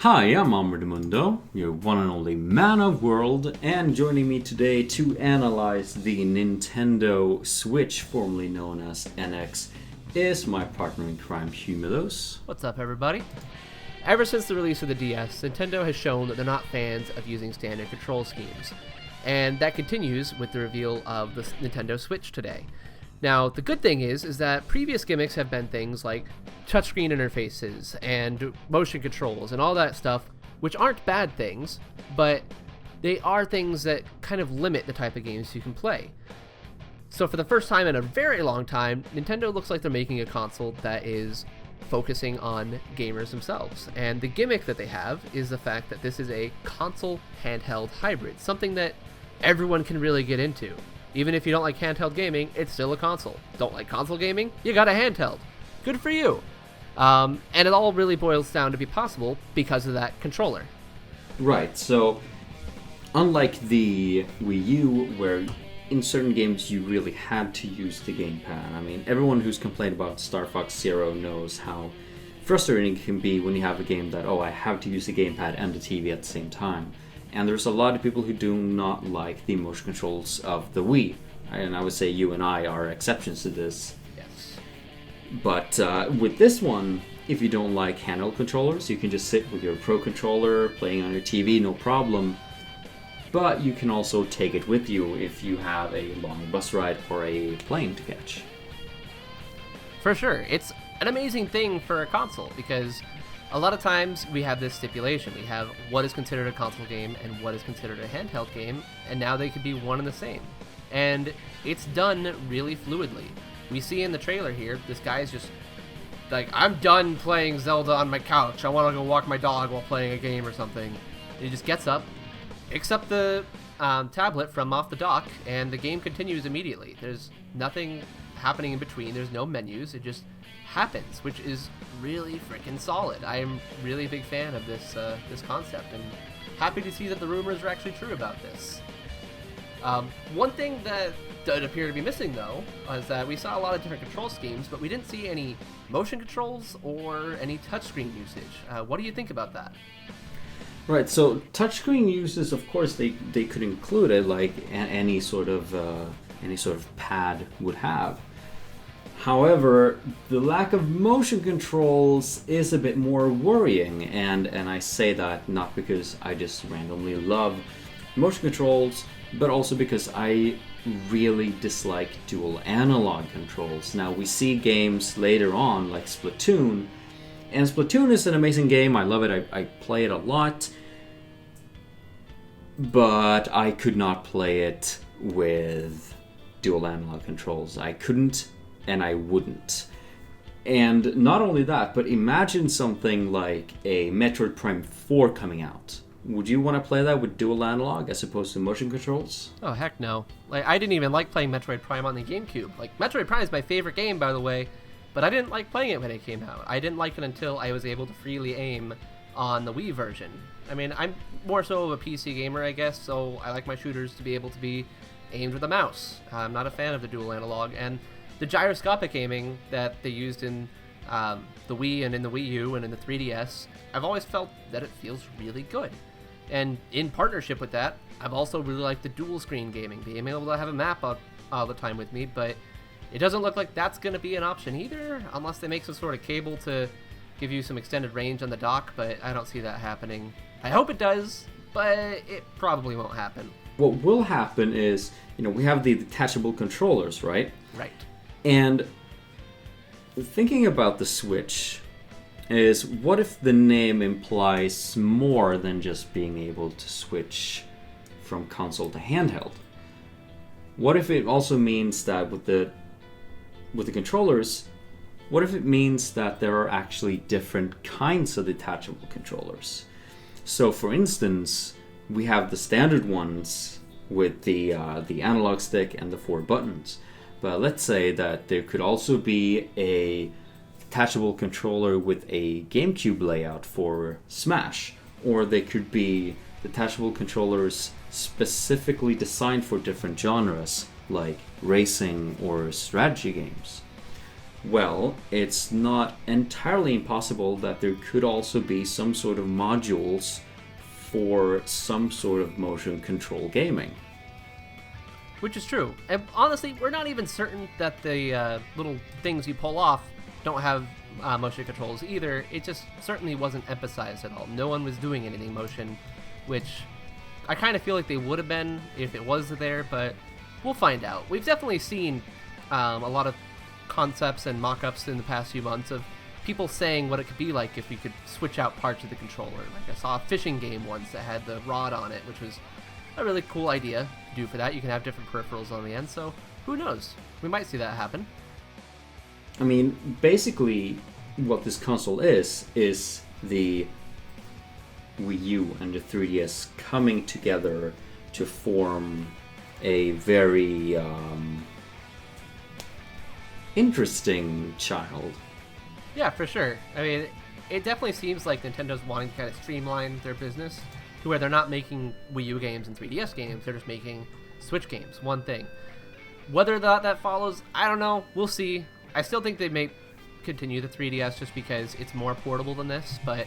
Hi, I'm Mundo, your one and only man of world, and joining me today to analyze the Nintendo Switch, formerly known as NX, is my partner in crime, Humulos. What's up, everybody? Ever since the release of the DS, Nintendo has shown that they're not fans of using standard control schemes, and that continues with the reveal of the Nintendo Switch today. Now, the good thing is that previous gimmicks have been things like touchscreen interfaces and motion controls and all that stuff, which aren't bad things, but they are things that kind of limit the type of games you can play. So for the first time in a very long time, Nintendo looks like they're making a console that is focusing on gamers themselves. And the gimmick that they have is the fact that this is a console handheld hybrid, something that everyone can really get into. Even if you don't like handheld gaming, it's still a console. Don't like console gaming? You got a handheld. Good for you. And it all really boils down to be possible because of that controller. Right, so unlike the Wii U, where in certain games you really had to use the gamepad. I mean, everyone who's complained about Star Fox Zero knows how frustrating it can be when you have a game that, I have to use the gamepad and the TV at the same time. And there's a lot of people who do not like the motion controls of the Wii. And I would say you and I are exceptions to this. Yes. But with this one, if you don't like handheld controllers, you can just sit with your Pro controller, playing on your TV, no problem. But you can also take it with you if you have a long bus ride or a plane to catch. For sure. It's an amazing thing for a console because a lot of times we have this stipulation. We have what is considered a console game and what is considered a handheld game, and now they could be one and the same. And it's done really fluidly. We see in the trailer here, this guy's just like, I'm done playing Zelda on my couch. I want to go walk my dog while playing a game or something. And he just gets up, picks up the tablet from off the dock, and the game continues immediately. There's nothing happening in between. There's no menus. It just happens, which is really freaking solid. I am really a big fan of this concept, and happy to see that the rumors are actually true about this. One thing that did appear to be missing, though, is that we saw a lot of different control schemes, but we didn't see any motion controls or any touchscreen usage. What do you think about that? Right, so touchscreen uses, of course, they could include it like any sort of pad would have. However, the lack of motion controls is a bit more worrying, and I say that not because I just randomly love motion controls, but also because I really dislike dual analog controls. Now, we see games later on like Splatoon, and Splatoon is an amazing game. I love it. I play it a lot, but I could not play it with dual analog controls. I couldn't, and I wouldn't. And not only that, but imagine something like a Metroid Prime 4 coming out. Would you want to play that with dual analog as opposed to motion controls? Oh, heck no. Like, I didn't even like playing Metroid Prime on the GameCube. Like, Metroid Prime is my favorite game, by the way, but I didn't like playing it when it came out. I didn't like it until I was able to freely aim on the Wii version. I mean, I'm more so of a PC gamer, I guess, so I like my shooters to be able to be aimed with a mouse. I'm not a fan of the dual analog, and the gyroscopic aiming that they used in the Wii and in the Wii U and in the 3DS, I've always felt that it feels really good. And in partnership with that, I've also really liked the dual screen gaming, being able to have a map all the time with me, but it doesn't look like that's going to be an option either, unless they make some sort of cable to give you some extended range on the dock, but I don't see that happening. I hope it does, but it probably won't happen. What will happen is, we have the detachable controllers, right? Right. And thinking about the Switch is, what if the name implies more than just being able to switch from console to handheld? What if it also means that with the controllers, what if it means that there are actually different kinds of detachable controllers? So for instance, we have the standard ones with the analog stick and the 4 buttons. But let's say that there could also be a detachable controller with a GameCube layout for Smash, or they could be detachable controllers specifically designed for different genres like racing or strategy games. Well, it's not entirely impossible that there could also be some sort of modules for some sort of motion control gaming. Which is true. And honestly, we're not even certain that the little things you pull off don't have motion controls either. It just certainly wasn't emphasized at all. No one was doing anything motion, which I kind of feel like they would have been if it was there, but we'll find out. We've definitely seen a lot of concepts and mock-ups in the past few months of people saying what it could be like if we could switch out parts of the controller. Like I saw a fishing game once that had the rod on it, which was a really cool idea to do for that. You can have different peripherals on the end, so who knows? We might see that happen. I mean, basically, what this console is the Wii U and the 3DS coming together to form a very interesting child. Yeah, for sure. I mean, it definitely seems like Nintendo's wanting to kind of streamline their business to where they're not making Wii U games and 3DS games, they're just making Switch games, one thing. Whether that follows, I don't know. We'll see. I still think they may continue the 3DS just because it's more portable than this, but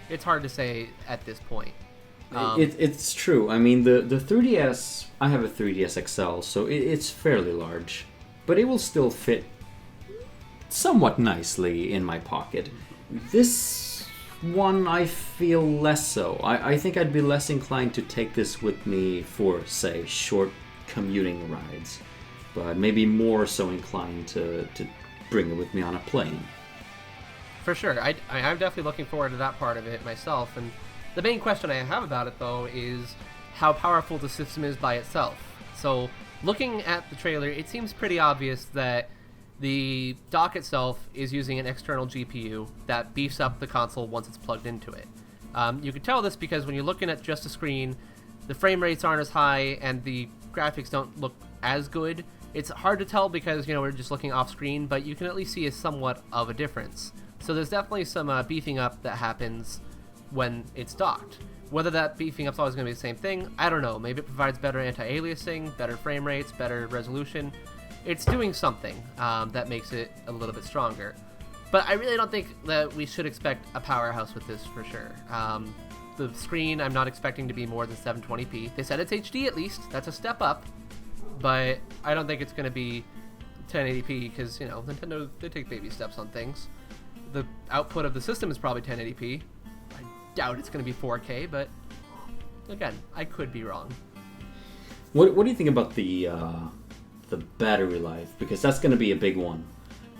it's hard to say at this point. It's true. I mean, the 3DS, I have a 3DS XL, so it's fairly large, but it will still fit somewhat nicely in my pocket. This one, I feel less so. I think I'd be less inclined to take this with me for, say, short commuting rides, but maybe more so inclined to bring it with me on a plane. For sure. I'm definitely looking forward to that part of it myself, and the main question I have about it, though, is how powerful the system is by itself. So, looking at the trailer, it seems pretty obvious that the dock itself is using an external GPU that beefs up the console once it's plugged into it. You can tell this because when you're looking at just a screen, the frame rates aren't as high and the graphics don't look as good. It's hard to tell because, we're just looking off screen, but you can at least see a somewhat of a difference. So there's definitely some beefing up that happens when it's docked. Whether that beefing up's always going to be the same thing, I don't know. Maybe it provides better anti-aliasing, better frame rates, better resolution. It's doing something that makes it a little bit stronger. But I really don't think that we should expect a powerhouse with this for sure. The screen, I'm not expecting to be more than 720p. They said it's HD at least. That's a step up. But I don't think it's going to be 1080p because, Nintendo, they take baby steps on things. The output of the system is probably 1080p. I doubt it's going to be 4K, but again, I could be wrong. What do you think about the battery life? Because that's going to be a big one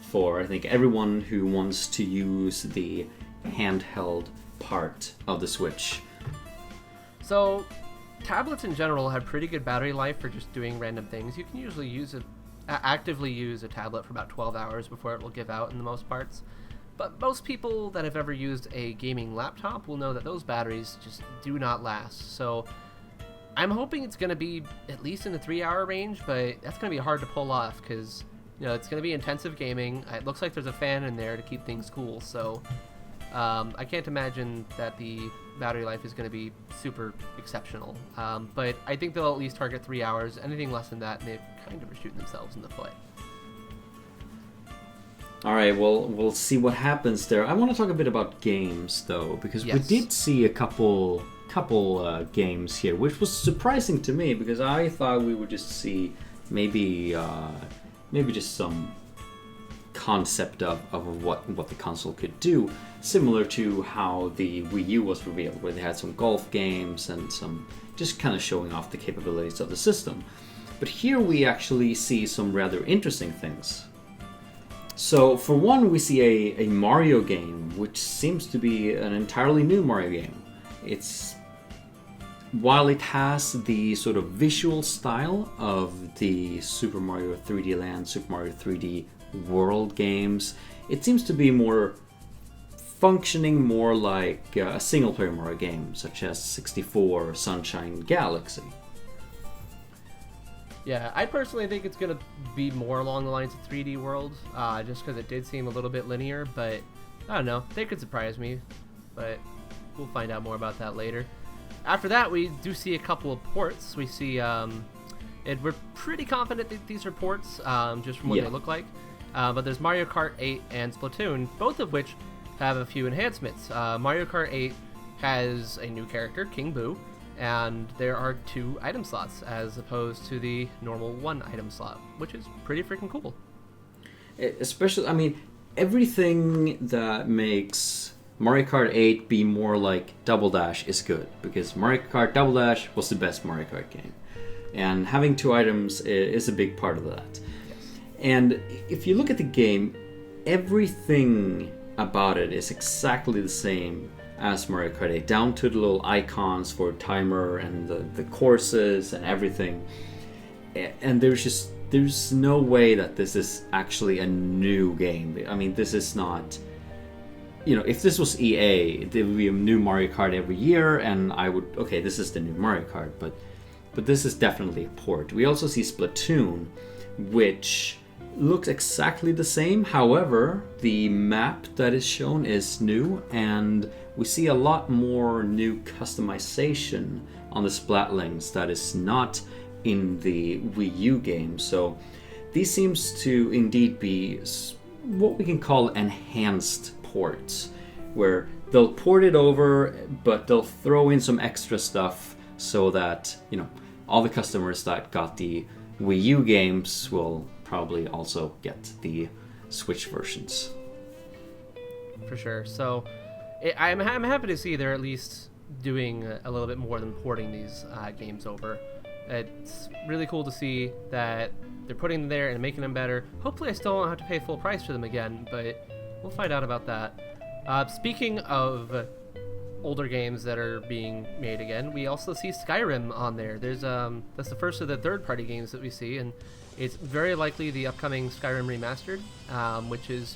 for, I think, everyone who wants to use the handheld part of the Switch. So, tablets in general have pretty good battery life for just doing random things. You can usually actively use a tablet for about 12 hours before it will give out in the most parts. But most people that have ever used a gaming laptop will know that those batteries just do not last. So I'm hoping it's going to be at least in the 3-hour range, but that's going to be hard to pull off because, it's going to be intensive gaming. It looks like there's a fan in there to keep things cool. So I can't imagine that the battery life is going to be super exceptional. But I think they'll at least target 3 hours. Anything less than that, and they kind of are shooting themselves in the foot. All right, well, we'll see what happens there. I want to talk a bit about games, though, because we did see a couple games here, which was surprising to me because I thought we would just see maybe just some concept of what the console could do, similar to how the Wii U was revealed, where they had some golf games and some just kind of showing off the capabilities of the system. But here we actually see some rather interesting things. So, for one, we see a Mario game, which seems to be an entirely new Mario game. While it has the sort of visual style of the Super Mario 3D Land, Super Mario 3D World games, it seems to be functioning more like a single-player Mario game, such as 64 Sunshine Galaxy. Yeah, I personally think it's going to be more along the lines of 3D World, just because it did seem a little bit linear, but I don't know, they could surprise me, but we'll find out more about that later. After that, we do see a couple of ports. We see, and we're pretty confident that these are ports, just from what they look like. But there's Mario Kart 8 and Splatoon, both of which have a few enhancements. Mario Kart 8 has a new character, King Boo, and there are 2 item slots as opposed to the normal 1 item slot, which is pretty freaking cool. Especially, I mean, everything that makes Mario Kart 8 be more like Double Dash is good, because Mario Kart Double Dash was the best Mario Kart game. And having 2 items is a big part of that. Yes. And if you look at the game, everything about it is exactly the same as Mario Kart 8, down to the little icons for timer and the courses and everything. And there's no way that this is actually a new game. I mean, this is not... if this was EA, there would be a new Mario Kart every year, and I would... Okay, this is the new Mario Kart, but this is definitely a port. We also see Splatoon, which looks exactly the same. However, the map that is shown is new, and we see a lot more new customization on the Splatlinks that is not in the Wii U game. So these seems to indeed be what we can call enhanced ports, where they'll port it over, but they'll throw in some extra stuff so that, all the customers that got the Wii U games will probably also get the Switch versions. For sure. So I'm happy to see they're at least doing a little bit more than porting these games over. It's really cool to see that they're putting them there and making them better. Hopefully I still won't have to pay full price for them again, but we'll find out about that. Speaking of older games that are being made again, we also see Skyrim on there. There's that's the first of the third-party games that we see, and it's very likely the upcoming Skyrim Remastered, which is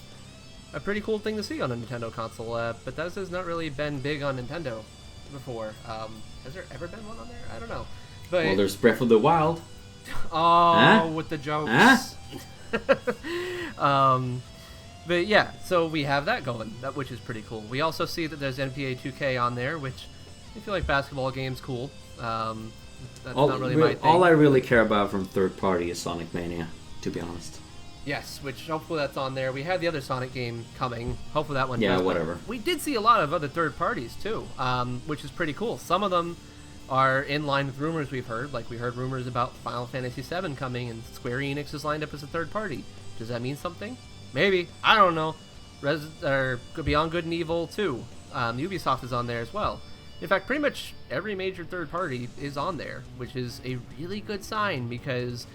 a pretty cool thing to see on a Nintendo console. Bethesda's not really been big on Nintendo before. Has there ever been one on there? I don't know. But, well, there's Breath of the Wild. With the jokes. But yeah, so we have that going, which is pretty cool. We also see that there's NBA 2K on there, which I feel like basketball game's cool. That's not really my thing. All I really care about from third party is Sonic Mania, to be honest. Yes, which hopefully that's on there. We have the other Sonic game coming. Hopefully that one does. Yeah, whatever. We did see a lot of other third parties too, which is pretty cool. Some of them are in line with rumors we've heard. Like we heard rumors about Final Fantasy VII coming, and Square Enix is lined up as a third party. Does that mean something? Maybe. I don't know. Beyond Good and Evil 2. Ubisoft is on there as well. In fact, pretty much every major third party is on there, which is a really good sign because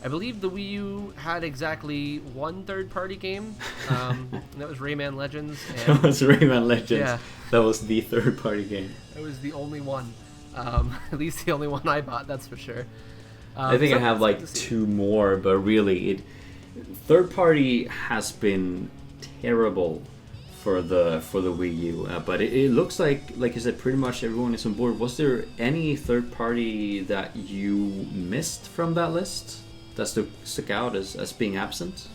I believe the Wii U had exactly one third-party game, and that was Rayman Legends. And that was Rayman Legends. Yeah. That was the third-party game. It was the only one. At least the only one I bought, that's for sure. I think I have like 2 more, but really, third-party has been terrible for the Wii U. But it looks like you said, pretty much everyone is on board. Was there any third-party that you missed from that list that stuck out as being absent?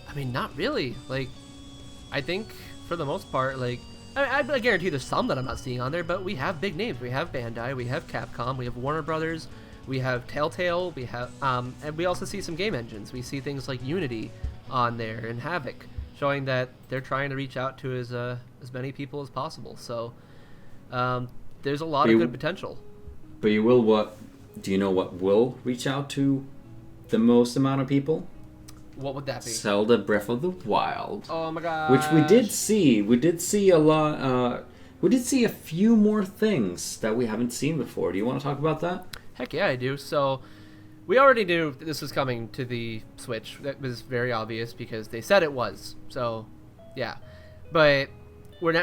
I mean, not really. Like, I think for the most part, like, I guarantee there's some that I'm not seeing on there, but we have big names. We have Bandai, we have Capcom, we have Warner Brothers, we have Telltale, we have, and we also see some game engines. We see things like Unity on there and Havoc, showing that they're trying to reach out to as many people as possible. So there's a lot of good potential. But you will what? Do you know what will reach out to the most amount of people? What would that be? Zelda Breath of the Wild. Oh my god! Which we did see. We did see a lot. We did see a few more things that we haven't seen before. Do you want to talk about that? Heck yeah, I do. So we already knew that this was coming to the Switch. That was very obvious because they said it was. So yeah, but we're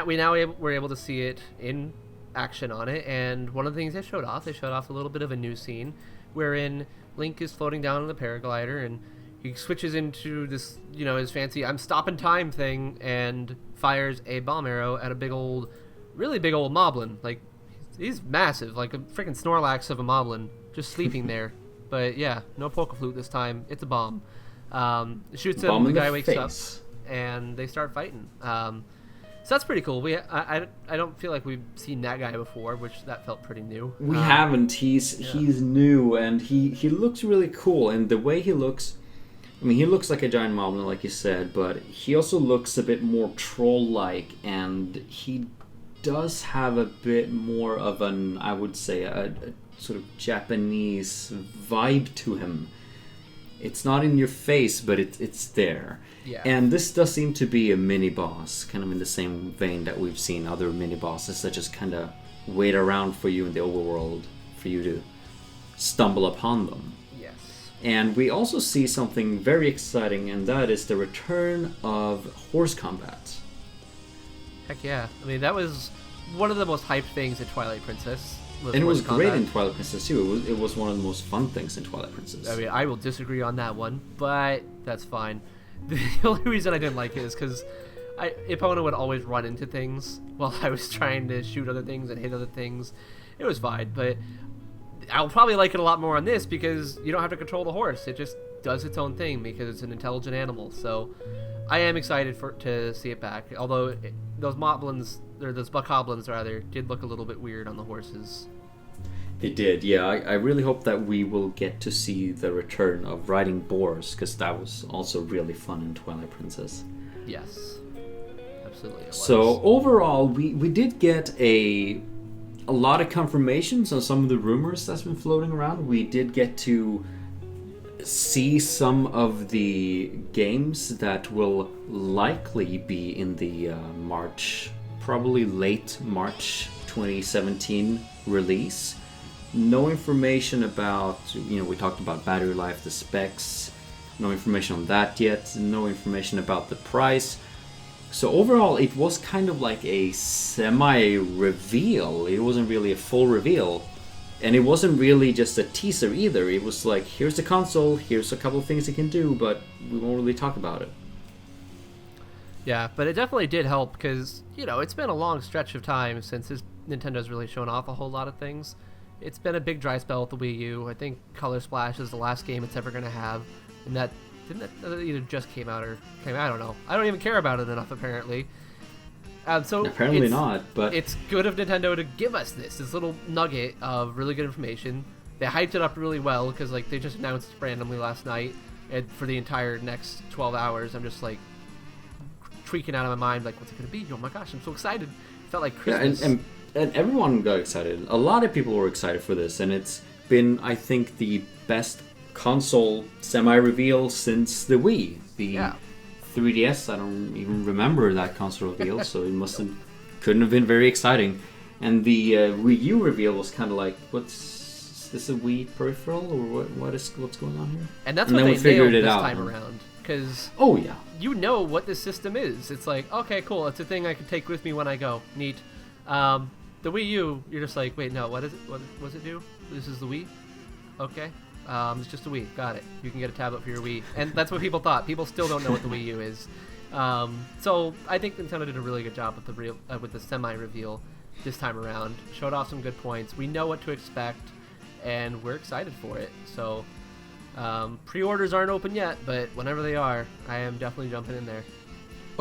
able to see it in action on it. And one of the things they showed off a little bit of a new scene wherein Link is floating down on the paraglider and he switches into this, his fancy "I'm stopping time" thing and fires a bomb arrow at a really big old moblin. Like, he's massive, like a freaking Snorlax of a moblin, just sleeping there. But yeah, no polka flute this time. It's a bomb. Shoots him, the guy wakes up, and they start fighting. So that's pretty cool. I don't feel like we've seen that guy before, which that felt pretty new. We haven't. He's new, and he looks really cool. And the way he looks, I mean, he looks like a giant moblin, like you said, but he also looks a bit more troll-like, and he does have a bit more of an, I would say, a sort of Japanese vibe to him. It's not in your face, but it's there. Yeah. And this does seem to be a mini-boss, kind of in the same vein that we've seen other mini-bosses that just kind of wait around for you in the overworld for you to stumble upon them. Yes. And we also see something very exciting, and that is the return of horse combat. Heck yeah. I mean, that was one of the most hyped things in Twilight Princess. And it was great in Twilight Princess too. It was one of the most fun things in Twilight Princess. I mean, I will disagree on that one, but that's fine. The only reason I didn't like it is because Epona would always run into things while I was trying to shoot other things and hit other things. It was fine, but I'll probably like it a lot more on this because you don't have to control the horse. It just does its own thing because it's an intelligent animal. So I am excited to see it back. Although those moblins, or those bokoblins rather, did look a little bit weird on the horses. They did, yeah. I really hope that we will get to see the return of riding boars, because that was also really fun in Twilight Princess. Yes, absolutely. It was. So overall, we did get a lot of confirmations on some of the rumors that's been floating around. We did get to see some of the games that will likely be in the probably late March 2017 release. No information about, we talked about battery life, the specs, no information on that yet, no information about the price. So overall, it was kind of like a semi-reveal. It wasn't really a full reveal. And it wasn't really just a teaser either. It was like, here's the console, here's a couple of things it can do, but we won't really talk about it. Yeah, but it definitely did help because, it's been a long stretch of time since Nintendo's really shown off a whole lot of things. It's been a big dry spell with the Wii U. I think Color Splash is the last game it's ever going to have. And that either just came out or I don't know. I don't even care about it enough, apparently. So apparently not, but it's good of Nintendo to give us this little nugget of really good information. They hyped it up really well because they just announced randomly last night, and for the entire next 12 hours, I'm just tweaking out of my mind, what's it gonna be? Oh my gosh, I'm so excited! It felt like Christmas. Yeah, and everyone got excited. A lot of people were excited for this, and it's been, I think, the best console semi-reveal since the Wii. The 3DS, I don't even remember that console reveal, so it couldn't have been very exciting. And the Wii U reveal was kind of like, is this a Wii peripheral, or what's going on here? And that's what they nailed this time around, because you know what this system is. It's like, okay, cool, it's a thing I can take with me when I go. Neat. The Wii U, you're just like, wait, no, what is it? What does it do? This is the Wii? Okay. It's just a Wii. Got it. You can get a tablet for your Wii. And that's what people thought. People still don't know what the Wii U is. So I think Nintendo did a really good job with the semi-reveal this time around. Showed off some good points. We know what to expect, and we're excited for it. So pre-orders aren't open yet, but whenever they are, I am definitely jumping in there.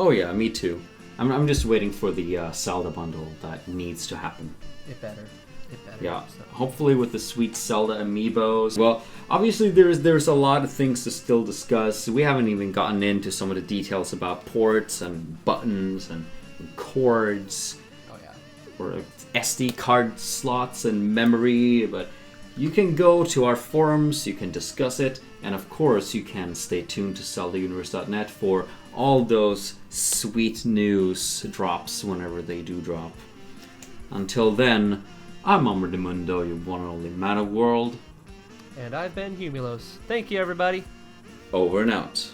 Oh yeah, me too. I'm just waiting for the Zelda bundle that needs to happen. It better. Yeah, hopefully with the sweet Zelda amiibos. Well, obviously there's a lot of things to still discuss. We haven't even gotten into some of the details about ports and buttons and cords. Oh yeah. Or SD card slots and memory, but you can go to our forums, you can discuss it, and of course you can stay tuned to ZeldaUniverse.net for all those sweet news drops whenever they do drop. Until then, I'm Hombre de Mundo, your one and only man of world. And I've been Humulos. Thank you, everybody. Over and out.